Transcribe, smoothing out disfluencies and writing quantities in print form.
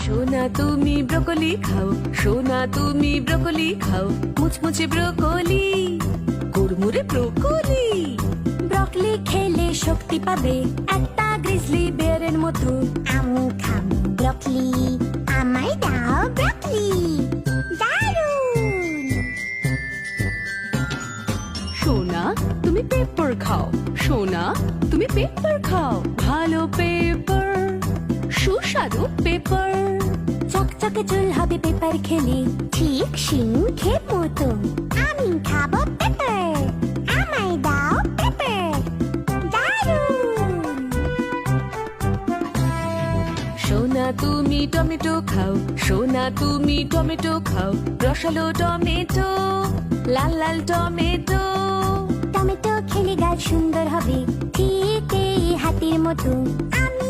সোনা তুমি ব্রকলি খাও, সোনা তুমি ব্রকলি খাও, মুচমুচে ব্রকলি, কুড়মুড়ে ব্রকলি। ব্রকলি খেলে শক্তি পাবে একটা গ্রিজলি বেয়ারের মতো। আমি খাবো ব্রকলি, আমায় দাও ব্রকলি। দারুণ! সোনা তুমি পেপার খাও, সোনা তুমি পেপার খাও, ভালো পেপার, সুস্বাদু পেপার। চকচকে চুল হবে পেপার খেলে, ঠিক সিংহের মতো। আমি খাবো পেপার, আমায় দাও পেপার। দারুণ! সোনা তুমি টমেটো খাও, সোনা তুমি টমেটো খাও, রসালো টমেটো, লাল লাল টমেটো। টমেটো খেলে গাল সুন্দর হবে, ঠিক এই হাতির মতো। আমি